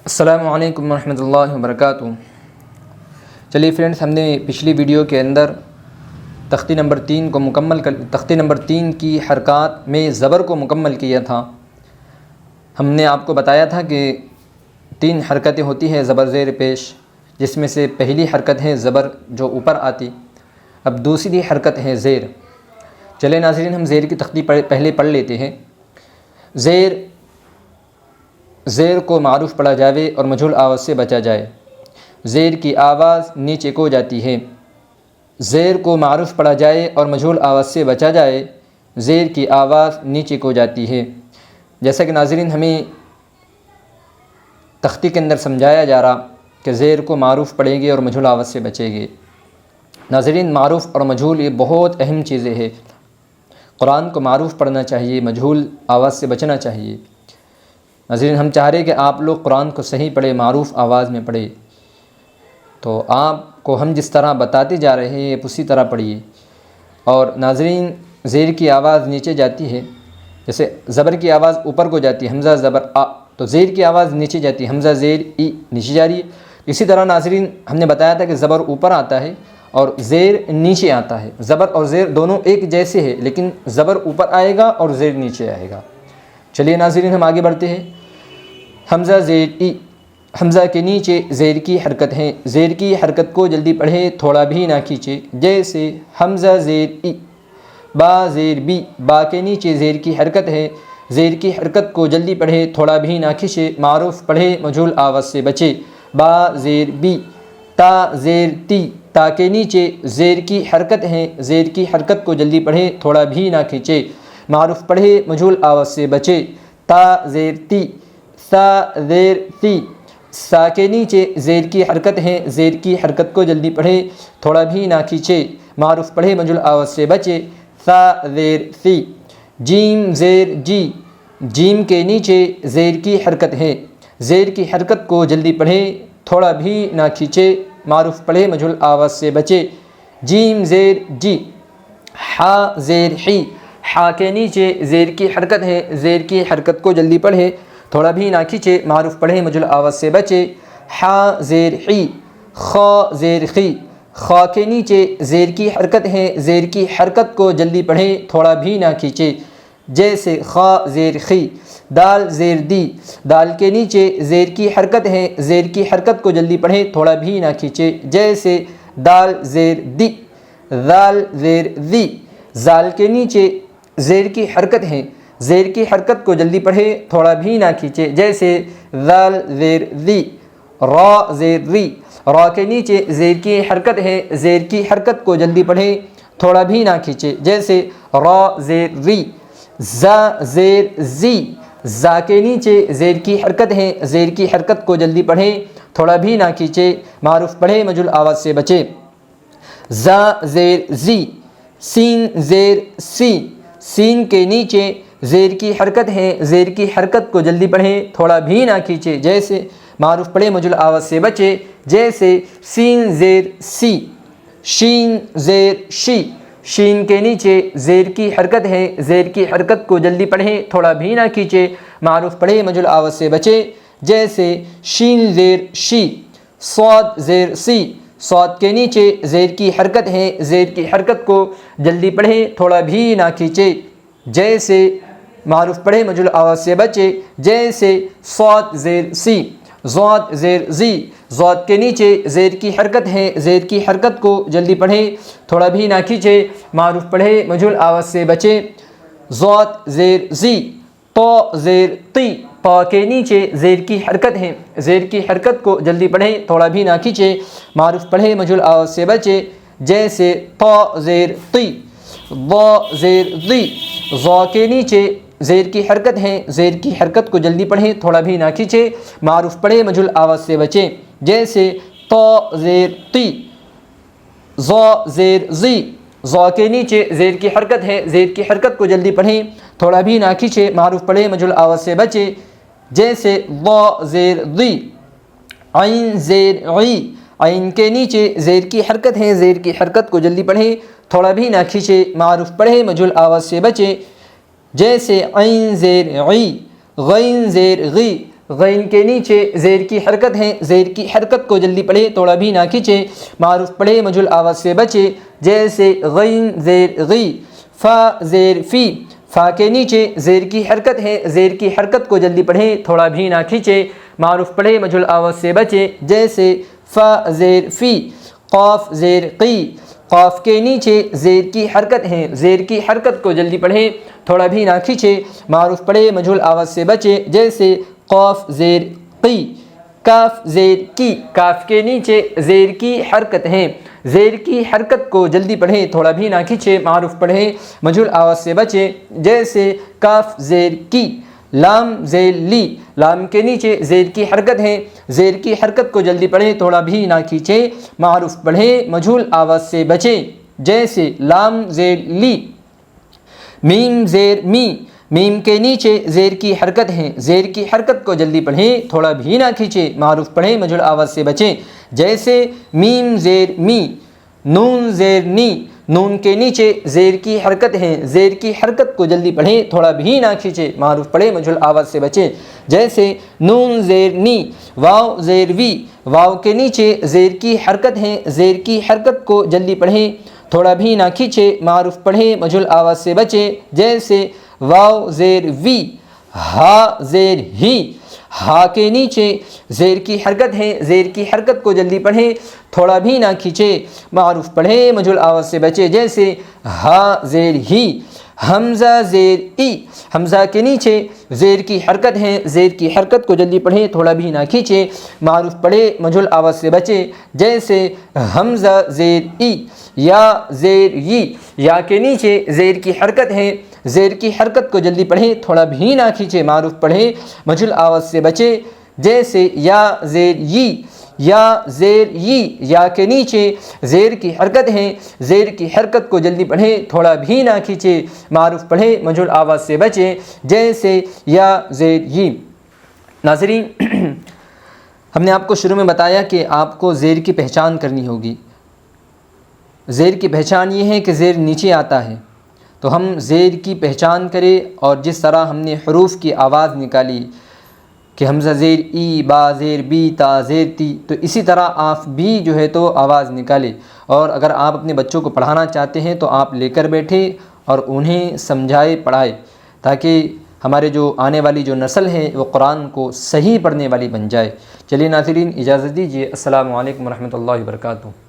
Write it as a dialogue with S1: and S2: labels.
S1: السلام علیکم ورحمۃ اللہ وبرکاتہ۔ چلیے فرینڈس، ہم نے پچھلی ویڈیو کے اندر تختی نمبر 3 کی حرکات میں زبر کو مکمل کیا تھا۔ ہم نے آپ کو بتایا تھا کہ 3 حرکتیں ہوتی ہیں زبر زیر پیش، جس میں سے پہلی حرکت ہے زبر جو اوپر آتی، اب دوسری حرکت ہے زیر۔ چلے ناظرین، ہم زیر کی تختی پہلے پڑھ لیتے ہیں۔ زیر کو معروف پڑھا جاوے اور مجہول آواز سے بچا جائے۔ زیر کی آواز نیچے کو جاتی ہے۔ زیر کو معروف پڑھا جائے اور مجہول آواز سے بچا جائے، زیر کی آواز نیچے کو جاتی ہے۔ جیسا کہ ناظرین ہمیں تختی کے اندر سمجھایا جا رہا کہ زیر کو معروف پڑھیں گے اور مجہول آواز سے بچیں گے۔ ناظرین، معروف اور مجہول یہ بہت اہم چیزیں ہیں۔ قرآن کو معروف پڑھنا چاہیے، مجہول آواز سے بچنا چاہیے۔ ناظرین، ہم چاہ رہے کہ آپ لوگ قرآن کو صحیح پڑھیں، معروف آواز میں پڑھیں، تو آپ کو ہم جس طرح بتاتے جا رہے ہیں اسی طرح پڑھیے۔ اور ناظرین، زیر کی آواز نیچے جاتی ہے، جیسے زبر کی آواز اوپر کو جاتی ہے، حمزہ زبر آ، تو زیر کی آواز نیچے جاتی ہے، حمزہ زیر ای نیچے جا رہی ہے۔ اسی طرح ناظرین ہم نے بتایا تھا کہ زبر اوپر آتا ہے اور زیر نیچے آتا ہے۔ زبر اور زیر دونوں ایک جیسے ہیں، لیکن زبر اوپر آئے گا اور زیر نیچے آئے گا۔ چلیے ناظرین، ہم آگے بڑھتے ہیں۔ حمزہ زیر ای، حمزہ کے نیچے زیر کی حرکت ہے۔ زیر کی حرکت کو جلدی پڑھے، تھوڑا بھی نہ کھینچے، جیسے حمزہ زیر ای۔ با زیر بی، با کے نیچے زیر کی حرکت ہے۔ زیر کی حرکت کو جلدی پڑھے، تھوڑا بھی نہ کھینچے، معروف پڑھے، مجہول آواز سے بچے۔ با زیر بی۔ تا زیر تی، تا کے نیچے زیر کی حرکت ہے۔ زیر کی حرکت کو جلدی پڑھے، تھوڑا بھی نہ کھینچے، معروف پڑھے، مجہول آواز سے بچے۔ تا زیر تی۔ سا زیر سی، سا کے نیچے زیر کی حرکت ہے۔ زیر کی حرکت کو جلدی پڑھے، تھوڑا بھی نہ کھینچے، معروف پڑھے، مجہول آواز سے بچے۔ سا زیر سی۔ جیم زیر جی، جیم کے نیچے زیر کی حرکت ہے۔ زیر کی حرکت کو جلدی پڑھے، تھوڑا بھی نہ کھینچے، معروف پڑھے، مجہول آواز سے بچے۔ جیم زیر جی۔ حا زیر حی، حا کے نیچے زیر کی حرکت ہے۔ زیر کی حرکت کو جلدی پڑھے، تھوڑا بھی نہ کھینچے، معروف پڑھے، مجہول آواز سے بچے۔ حا زیر حی۔ خا زیر خی، خا کے نیچے زیر کی حرکت ہے۔ زیر کی حرکت کو جلدی پڑھے، تھوڑا بھی نہ کھینچے، جیسے خا زیر خی۔ دال زیر دی، دال کے نیچے زیر کی حرکت ہے۔ زیر کی حرکت کو جلدی پڑھے، تھوڑا بھی نہ کھینچے، جیسے دال زیر دی۔ ذال زیر ذی، ذال کے نیچے زیر کی حرکت ہے۔ زیر کی حرکت کو جلدی پڑھے، تھوڑا بھی نہ کھینچے، جیسے ذال زیر ذی۔ را زیر ری، را کے نیچے زیر کی حرکت ہے۔ زیر کی حرکت کو جلدی پڑھے، تھوڑا بھی نہ کھینچے، جیسے را زیر ری۔ زا زیر زی، زا کے نیچے زیر کی حرکت ہے۔ زیر کی حرکت کو جلدی پڑھے، تھوڑا بھی نہ کھینچے، معروف پڑھے، مجہول آواز سے بچے۔ زا زیر زی۔ سین زیر سی، سین کے نیچے زیر کی حرکت ہے۔ زیر کی حرکت کو جلدی پڑھے، تھوڑا بھی نہ کھینچے، جیسے معروف پڑھے، مجہول آواز سے بچے، جیسے سین زیر سی۔ شین زیر شی، شین کے نیچے زیر کی حرکت ہے۔ زیر کی حرکت کو جلدی پڑھے، تھوڑا بھی نہ کھینچے، معروف پڑھے، مجہول آواز سے بچے، جیسے شین زیر شی۔ صاد زیر سی، صاد کے نیچے زیر کی حرکت ہے۔ زیر کی حرکت کو جلدی پڑھے، تھوڑا بھی نہ کھینچے، جیسے معروف پڑھے، مجہول آواز سے بچے، جیسے صاد زیر سی۔ ضاد زیر زی، ضاد کے نیچے زیر کی حرکت ہے۔ زیر کی حرکت کو جلدی پڑھے، تھوڑا بھی نہ کھینچے، معروف پڑھے، مجہول آواز سے بچے۔ ضاد زیر زی۔ طا زیر طی، طا کے نیچے زیر کی حرکت ہے۔ زیر کی حرکت کو جلدی پڑھے، تھوڑا بھی نہ کھینچے، معروف پڑھے، مجہول آواز سے بچے، جیسے طا زیر طی۔ ضا زیر ضی، ضا کے نیچے زیر کی حرکت ہے۔ زیر کی حرکت کو جلدی پڑھیں، تھوڑا بھی نہ کھینچے، معروف پڑھے، مجہول آواز سے بچیں، جیسے طا زیر طی۔ ضا زیر ضی، ضا کے نیچے زیر کی حرکت ہے۔ زیر کی حرکت کو جلدی پڑھیں، تھوڑا بھی نہ کھینچے، معروف پڑھے، مجہول آواز سے بچے، جیسے ضا زیر ضی۔ عین زیر عی، عین کے نیچے زیر کی حرکت ہے۔ زیر کی حرکت کو جلدی پڑھیں، تھوڑا بھی نہ کھینچے، معروف پڑھے، مجہول آواز سے بچے، جیسے عین زیر عی۔ غین زیر غی، غین کے نیچے زیر کی حرکت ہے، زیر کی حرکت کو جلدی پڑھے، تھوڑا بھی نہ کھینچے، معروف پڑھے، مجھول آواز سے بچے، جیسے غین زیر غی، فا زیر فی، فا کے نیچے زیر کی حرکت ہے، زیر کی حرکت کو جلدی پڑھے، تھوڑا بھی نہ کھینچے، معروف پڑھے، مجھول آواز سے بچے، جیسے فا زیر فی، قاف زیر قی، قاف کے نیچے زیر کی حرکت ہے، زیر کی حرکت کو جلدی پڑھے، تھوڑا بھی نہ کھینچے، معروف پڑھے، مجھول آواز سے بچے، جیسے قاف زیر قی، کاف زیر کی، کاف کے نیچے زیر کی حرکت ہے، زیر کی حرکت کو جلدی پڑھے، تھوڑا بھی نہ کھینچے، معروف پڑھے، مجھول آواز سے بچے، جیسے کاف زیر کی، لام زیر لی، لام کے نیچے زیر کی حرکت ہے، زیر کی حرکت کو جلدی پڑھے، تھوڑا بھی نہ کھینچے، معروف پڑھے، مجھول آواز سے بچے، جیسے لام زیر لی، میم زیر می، میم کے نیچے زیر کی حرکت ہے، زیر کی حرکت کو جلدی پڑھیں، تھوڑا بھی نہ کھینچے، معروف پڑھیں، مجھول آواز سے بچیں، جیسے میم زیر می، نون زیر نی، نون کے نیچے زیر کی حرکت ہے، زیر کی حرکت کو جلدی پڑھیں، تھوڑا بھی نہ کھینچے، معروف پڑھیں، مجھول آواز سے بچیں، جیسے نون زیر نی، واو زیر وی، واو کے نیچے زیر کی حرکت ہے، زیر کی حرکت کو جلدی پڑھیں، تھوڑا بھی نہ کھینچے، معروف پڑھیں، مجھول آواز سے بچیں، جیسے واو زیر وی، ہا زیر ہی، ہا کے نیچے زیر کی حرکت ہے، زیر کی حرکت کو جلدی پڑھیں، تھوڑا بھی نہ کھینچے، معروف پڑھیں، مجھول آواز سے بچے، جیسے ہا زیر ہی، حمزہ زیر ای، حمزہ کے نیچے زیر کی حرکت ہے، زیر کی حرکت کو جلدی پڑھیں، تھوڑا بھی نہ کھینچے، معروف پڑھے، مجھول آواز سے بچے، جیسے حمزہ زیر ای، یا زیر ی، یا کے نیچے زیر کی حرکت ہے، زیر کی حرکت کو جلدی پڑھیں، تھوڑا بھی نہ کھینچے، معروف پڑھیں، مجھول آواز سے بچے، جیسے یا زیر ی، یا زیر ی، یا کے نیچے زیر کی حرکت ہے، زیر کی حرکت کو جلدی پڑھیں، تھوڑا بھی نہ کھینچے، معروف پڑھیں، مجھول آواز سے بچیں، جیسے یا زیر ی۔ ناظرین، ہم نے آپ کو شروع میں بتایا کہ آپ کو زیر کی پہچان کرنی ہوگی۔ زیر کی پہچان یہ ہے کہ زیر نیچے آتا ہے، تو ہم زیر کی پہچان کریں، اور جس طرح ہم نے حروف کی آواز نکالی کہ حمزہ زیر ای، با زیر بی، تا زیر تی، تو اسی طرح آپ بھی جو ہے تو آواز نکالیں، اور اگر آپ اپنے بچوں کو پڑھانا چاہتے ہیں تو آپ لے کر بیٹھیں اور انہیں سمجھائے پڑھائے، تاکہ ہمارے جو آنے والی جو نسل ہے وہ قرآن کو صحیح پڑھنے والی بن جائے۔ چلیے ناظرین، اجازت دیجیے، السلام علیکم ورحمۃ اللہ وبرکاتہ۔